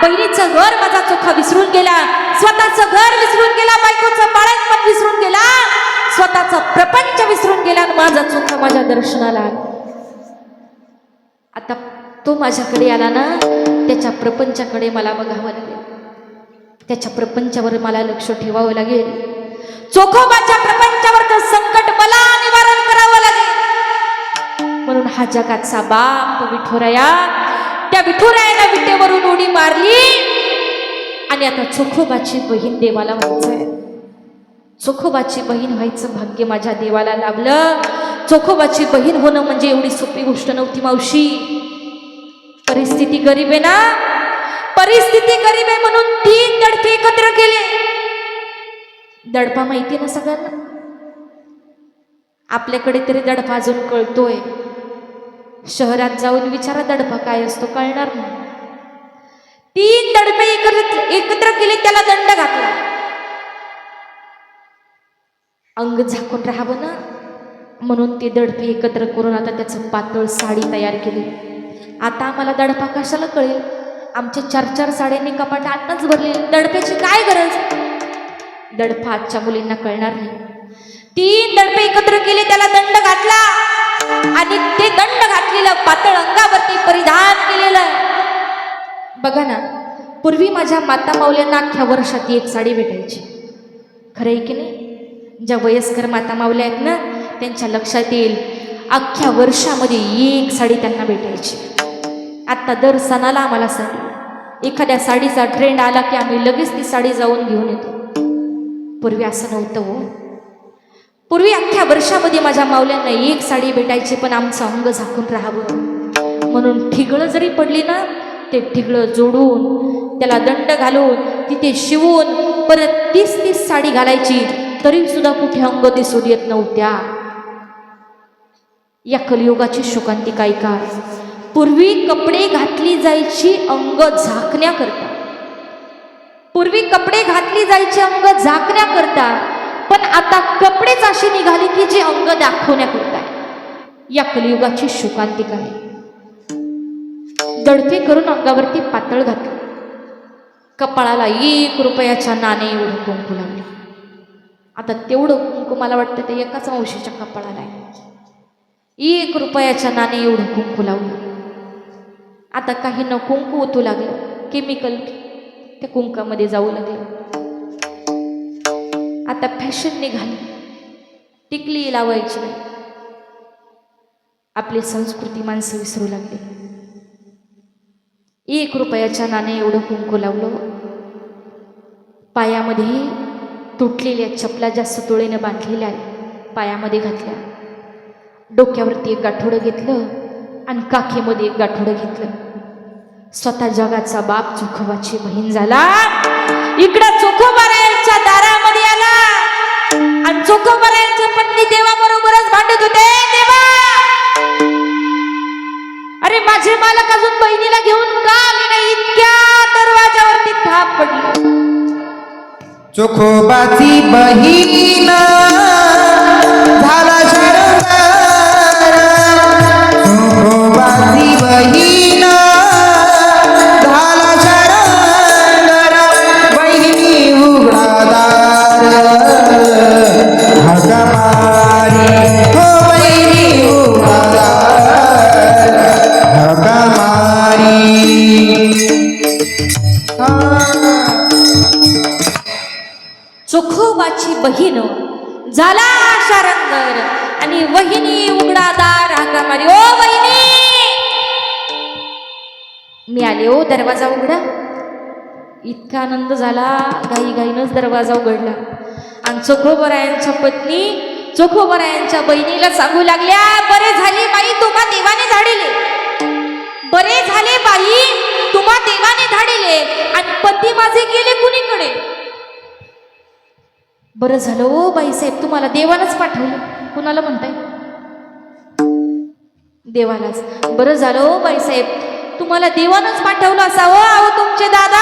Speaker 1: बहिणीचं घर माझा चोखा विसरून गेला, स्वतःचं घर विसरून गेला, बायकोचं बाळंतपण विसरून गेला, स्वतःचा प्रपंच विसरून गेला आणि माझा चोखा माझ्या दर्शनाला आला. आता तो माझ्याकडे आला ना, त्याच्या प्रपंचाकडे मला बघावं लागेल, त्याच्या प्रपंचावर मला लक्ष ठेवावं लागेल. चोखोबाच्या प्रपंचावरचं संकट मला निवारण करावं लागेल. म्हणून हा जगाचा बाप विठुराया, त्या विठुरायानं विटेवरून उडी मारली आणि आता चोखोबाची बहीण देवाला व्हायचंय. चोखोबाची बहीण व्हायचं भाग्य माझ्या देवाला लाभलं. चोखोबाची बहीण होणं म्हणजे एवढी सोपी गोष्ट नव्हती मावशी. परिस्थिती गरीब आहे ना, परिस्थिती गरीब आहे म्हणून 3 दडपे एकत्र केले. दडपा माहिती ना सगळ्यांना, आपल्याकडे तरी दडपा अजून कळतोय. शहरात जाऊन विचारा दडपा काय असतो, कळणार नाही. 3 दडपे एकत्र केले, त्याला दंड घातला. अंग झाकून राहावं ना म्हणून ते दडपे एकत्र करून आता त्याचं पातळ साडी तयार केली. आता आम्हाला दडपा कशाला कळेल, आमच्या 4-4 साड्यांनी कपाट आताच भरले, दडप्याची काय गरज? दडपा आजच्या मुलींना कळणार नाही. 3 दडपे एकत्र केले, त्याला दंड घातला आणि ते दंड घातलेलं पातळ अंगावरती परिधान केलेलं. बघा ना, पूर्वी माझ्या माता माऊल्यांना अख्ख्या वर्षात 1 साडी भेटायची. खरं आहे की नाही? ज्या वयस्कर माता माऊल्या आहेत ना, त्यांच्या लक्षात येईल, अख्ख्या वर्षामध्ये 1 साडी त्यांना भेटायची. आत्ता दर सणाला आम्हाला साडी, एखाद्या साडीचा ट्रेंड आला की आम्ही लगेच ती साडी जाऊन घेऊन येतो. पूर्वी असं नव्हतं हो. पूर्वी अख्ख्या वर्षामध्ये माझ्या माऊल्यांना 1 साडी भेटायची, पण आमचं अंग झाकून राहावं म्हणून ठिगळं जरी पडली ना, ते ठिगळं जोडून त्याला दंड घालून तिथे शिवून परत 30 साडी घालायची, तरी सुद्धा कुठे अंग दिसून येत नव्हत्या. या कलियुगाची शोकांतिका ऐका. पूर्वी कपडे घातली जायची अंग झाकण्याकरता, पूर्वी कपडे घातली जायची अंग झाकण्याकरता, पण आता कपडेच अशी निघाली की जे अंग दाखवण्याकरता. या कलियुगाची शोकांतिका आहे. दडपे करून अंगावरती पातळ घातलं, कपाळाला 1 रुपयाच्या नाणे एवढं कुंकू लागले. आता तेवढं कुंकू मला वाटतं ते एकाच मावशीच्या कपाळाला आहे. 1 रुपयाच्या नाणे एवढं कुंकू लावलं. आता काही न कुंकू ओतू लागलं, केमिकल त्या कुंकामध्ये जाऊ लागलं. आता फॅशन निघाली, टिकली लावायची नाही. आपली संस्कृती माणसं विसरू लागली. 1 रुपयाच्या नाणे एवढं कुंकू लावलं. पायामध्ये तुटलेल्या चपला जास्त तोळेनं बांधलेल्या पायामध्ये घातल्या. डोक्यावरती 1 गाठोडं घेतलं आणि काखेमध्ये 1 गाठोडं घेतलं. स्वतः जगाचा बाप चोखोबाची बहीण झाला. इकडं चोखोबारायांच्या दारामध्ये आला आणि चोखोबारायांच्या पत्नी देवाबरोबरच भांडत होते. देवा, अरे माझे मालक अजून बहिणीला घेऊन का आले नाही? इतक्या दरवाजावरती थाप पडली.
Speaker 2: चोखोबाची बहीण झाला शरणार, चोखोबाची बहीण झाला शरणार, बहिणी उघडा दार हाका मारी, हो बहिणी उघडा दार हाका मारी.
Speaker 1: चोखोबाची बहीण झाला शारंगर आणि वहिनी उघडा दार हाका मारी, ओ वहिनी मी आले, ओ दरवाजा उघडा. इतका आनंद झाला, घाईघाईनच दरवाजा उघडला आणि चोखोबरायांच्या पत्नी चोखोबरायांच्या बहिणीला सांगू लागल्या, बरे झाले बाई तुम्हा देवाने धाडिले, बरे झाले बाई तुम्हा देवाने धाडिले आणि पती माझे गेले कुणीकडे. बरं झालं ओ बाईसाहेब तुम्हाला देवालाच पाठवलं. कुणाला म्हणताय? देवालाच. बरं झालं ओ बाईसाहेब तुम्हाला देवानच पाठवलं असावं. अहो तुमचे दादा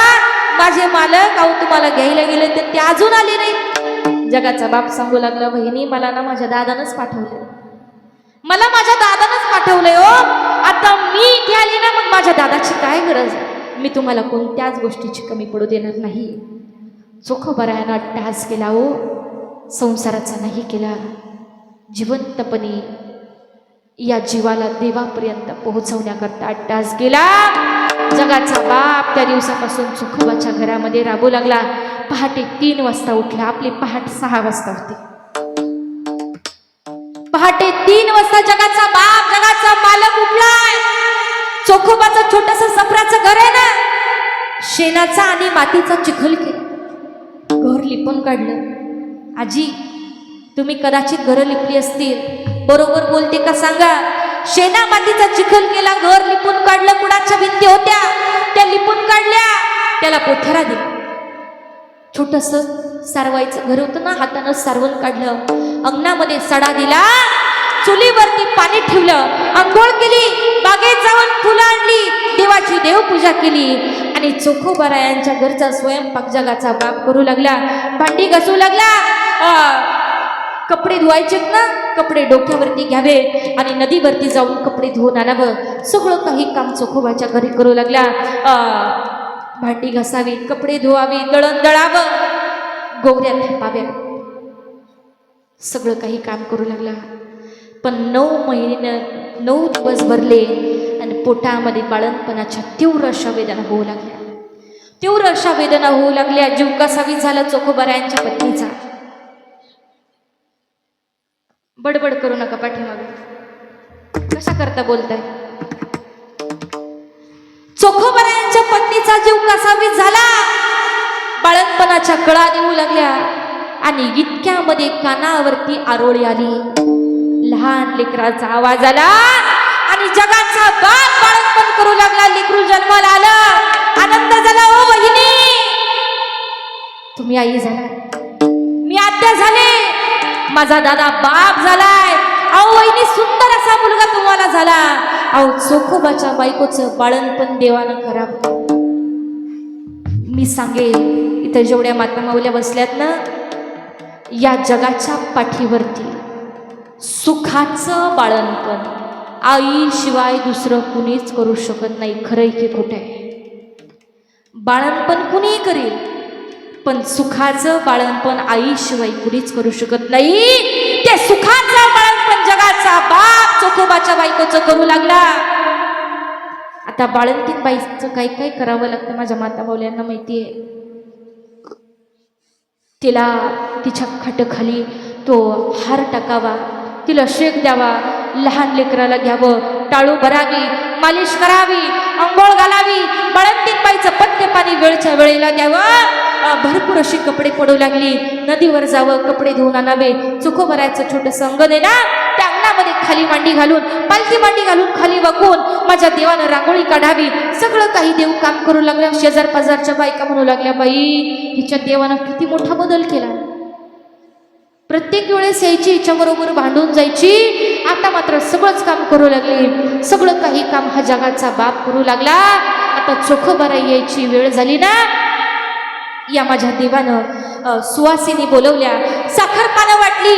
Speaker 1: माझे मालक अहो तुम्हाला घ्यायला गेले तर ते अजून आले नाही. जगाचा बाप सांगू लागला, बहिणी मला ना माझ्या दादानच पाठवलंय, मला माझ्या दादानच पाठवलंय. ओ आता मी इथे आली ना, मग माझ्या दादाची काय गरज, मी तुम्हाला कोणत्याच गोष्टीची कमी पडू देणार नाही. चोखोबरायानं अट्टहास केला, ओ संसाराचा नाही केला, जिवंतपणे या जीवाला देवापर्यंत पोहोचवण्याकरता अट्टहास केला. जगाचा बाप त्या दिवसापासून चोखोबाच्या घरामध्ये राबू लागला. पहाटे 3 वाजता उठला, आपली पहाट 6 वाजता होती. पहाटे 3 वाजता जगाचा बाप जगाचा मालक उठलाय. चोखोबाचं छोटस सफराचं घर आहे ना, शेणाचा आणि मातीचा चिखल केला, घर लिपून काढलं. आजी तुम्ही कदाचित घरं लिपली असतील, बरोबर बोलते का सांगा? शेणा मातीचा चिखल केला, घर लिपून काढलं, कुणाच्या भिंती होत्या त्या लिपून काढल्या, त्याला पोथ्यारा दिला. छोटस सारवायचं घर होतं ना, हातानं सारवून काढलं, अंगणामध्ये सडा दिला, चुलीवरती पाणी ठेवलं, अंघोळ केली, बागेत जाऊन फुलं आणली, देवाची देवपूजा केली आणि चोखोबरायांच्या घरचा स्वयंपाक जगाचा बाप करू लागला. भांडी घासू लागला, कपडे धुवायचेत ना, कपडे डोक्यावरती घ्यावे आणि नदीवरती जाऊन कपडे धुवून आणावं, सगळं काही काम चोखोबाच्या घरी करू लागला. भांडी घासावी, कपडे धुवावी, दळण दळावं, गोवऱ्या थापाव्या, सगळं काही काम करू लागला. पण 9 महिने 9 दिवस भरले आणि पोटामध्ये बाळंतपणाच्या तीव्र अशा वेदना होऊ लागल्या, तीव्र अशा वेदना होऊ लागल्या. जीव कसावी झाला चोखोबरायांच्या पत्नीचा. बडबड करू नका पाठीमागे, कशा करता बोलताय? चोखोबरायांच्या पत्नीचा जीव कसावी झाला, बाळंतपणाच्या कळा देऊ लागल्या आणि इतक्यामध्ये कानावरती आरोळी आली, लहान लेकराचा आवाज आला आणि जगाचा बाप बाळंतपण करू लागला. लेकरू जन्माला आलं, आनंद झाला. ओ बहिणी तुम्ही आई झाला, मी आत्या झाले, माझा दादा बाप झालाय. अहो वहिनी सुंदर असा मुलगा तुम्हाला झाला. अहो चोखोबाच्या बायकोचं बाळंतपण देवानं करावं. मी सांगेन इथं जेवढ्या माता माऊल्या बसल्यात ना, या जगाच्या पाठीवरती सुखाचं बाळंतपण आईशिवाय दुसरं कुणीच करू शकत नाही. खरंय की खोटं आहे? बाळंतपण कुणी करेल, पण सुखाचं बाळंतपण आईशिवाय कुणीच करू शकत नाही. ते सुखाचं बाळंतपण जगाचा बाप चोखोबाच्या बायकोचं करू लागला. आता बाळंतीन बाईचं काय काय करावं लागतं माझ्या माता माऊल्यांना माहितीये. तिला तिच्या खाटाखाली तो हार टाकावा, तिला शेक द्यावा, लहान लेकराला घ्यावं, टाळू भरावी, मालिश करावी, अंघोळ घालावी, बाळंतीन बाईचं पथ्य पाणी वेळच्या वेळेला द्यावं. भरपूर अशी कपडे पडू लागली, नदीवर जावं, कपडे धुवून आणावे. चोखोबराचं छोटंसं अंगण आहे ना, त्या अंगणामध्ये खाली मांडी घालून, पालखी मांडी घालून खाली वाकून माझ्या देवानं रांगोळी काढावी, सगळं काही देव काम करू लागल्या. शेजार पाजारच्या बायका म्हणू लागल्या, बाई हिच्या देवानं किती मोठा बदल केला. प्रत्येक वेळेस यायची, हिच्याबरोबर भांडून जायची, आता मात्र सगळंच काम करू लागली. सगळं काही काम हा जगाचा बाप करू लागला. आता चोखोबाराई यायची वेळ झाली ना, या माझ्या देवानं सुवासिनी बोलवल्या, साखर पानं वाटली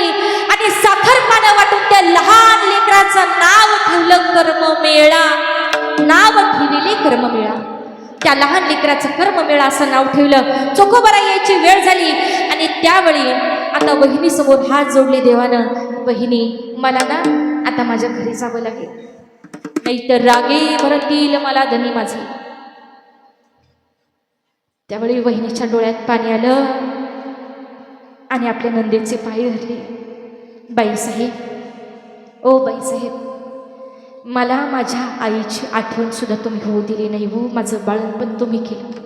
Speaker 1: आणि साखर पानं वाटून त्या लहान लेकराचं नाव ठेवलं कर्ममेळा. नाव ठेवले कर्ममेळा, त्या लहान लेकराचं कर्ममेळा असं नाव ठेवलं. चोखोबाराई यायची वेळ झाली आणि त्यावेळी आता वहिनी समोर हात जोडले देवानं, बहिणी मला ना आता माझ्या घरी जावं लागेल, नाहीतर रागे भरतील मला धनी माझे. त्यावेळी वहिनीच्या डोळ्यात पाणी आलं. आणि आपल्या नंदेचे पाय धरले. बाईसाहेब, ओ बाईसाहेब, मला माझ्या आईची आठवण सुद्धा तुम्ही होऊ दिली नाही हो. माझं बाळणपण तुम्ही केलं.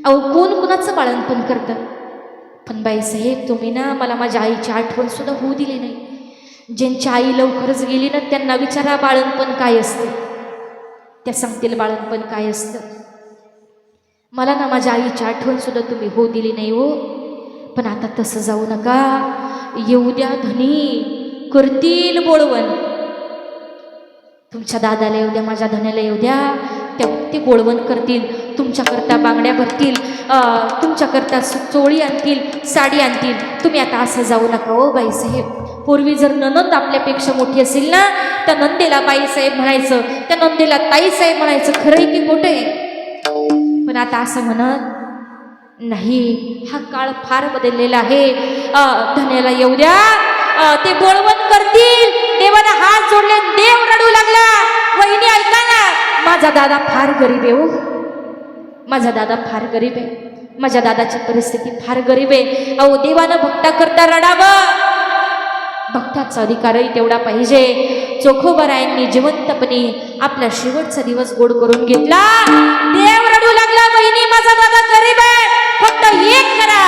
Speaker 1: अहो, कोण कुणाचं बाळणपण करतं, पण बाईसाहेब तुम्ही ना मला माझ्या आईची आठवण सुद्धा होऊ दिली नाही. ज्यांची आई लवकरच गेली ना त्यांना विचारा बाळणपण काय असतं, त्या सांगतील बाळणपण काय असतं. मला ना माझ्या आईची आठवण सुद्धा तुम्ही होऊ दिली नाही हो. पण आता तसं जाऊ नका. येऊ द्या धनी, करतील बोळवण. तुमच्या दादाला येऊ द्या, माझ्या धन्याला येऊ द्या, ते बोळवण करतील. तुमच्याकरता बांगड्या भरतील, तुमच्याकरता चोळी आणतील, साडी आणतील. तुम्ही आता असं जाऊ नका हो बाईसाहेब. पूर्वी जर ननंद आपल्यापेक्षा मोठी असेल ना, त्या नंदेला बाईसाहेब म्हणायचं, त्या नंदेला ताईसाहेब म्हणायचं. खरंय की खोटं आहे? पण आता असं म्हणत नाही. हा काळ फार बदललेला आहे. धन्याला येऊ द्या, ते बोळवण करतील. देवाला हात जोडले, देव रडू लागला. वहिनी ऐका ना, माझा दादा फार गरीब आहे हो. माझा दादा फार गरीब आहे. माझ्या दादाची परिस्थिती फार गरीब आहे. अहो, देवानं भक्ता करता रडावं. भक्ताचा अधिकारही तेवढा पाहिजे. चोखोबारायांनी जिवंतपणे आपला शेवटचा दिवस गोड करून घेतला. देव रडू लागला, वहिनी माझा दादा गरीब आहे, फक्त एक करा.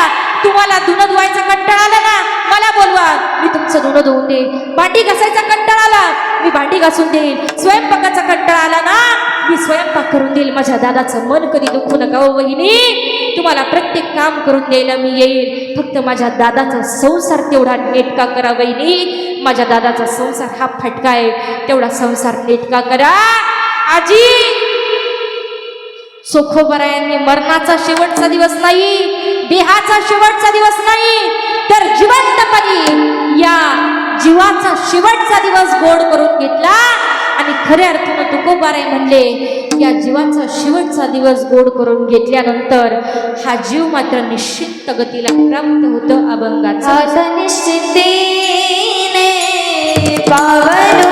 Speaker 1: तुम्हाला धुणं धुवायचा कंटाळा आला ना, मला बोलवा, मी तुमचं धुणं धुवून देईन. भांडी घासायचा कंटाळा आला, मी भांडी घासून देईन. स्वयंपाकाचा कंटाळा आला ना, मी स्वयंपाक करून देईल. माझ्या दादाचं मन कधी दुखू नका हो वहिनी. तुम्हाला प्रत्येक काम करून द्यायला मी येईल. फक्त माझ्या दादाचा संसार तेवढा नेटका करा वहिनी. माझ्या दादाचा संसार हा फटका आहे, तेवढा संसार नेटका करा. आजी, चोखोबारायांनी मरणाचा शेवटचा दिवस नाही, देहाचा शेवटचा दिवस नाही, तर जिवंतपणे या जीवाचा शेवटचा दिवस गोड करून घेतला. आणि खऱ्या अर्थानं तुकोबाराय म्हणले, या जीवाचा शेवटचा दिवस गोड करून घेतल्यानंतर हा जीव मात्र निश्चित गतीला प्राप्त होतो अभंगाचा.
Speaker 3: निश्चितीने पावलो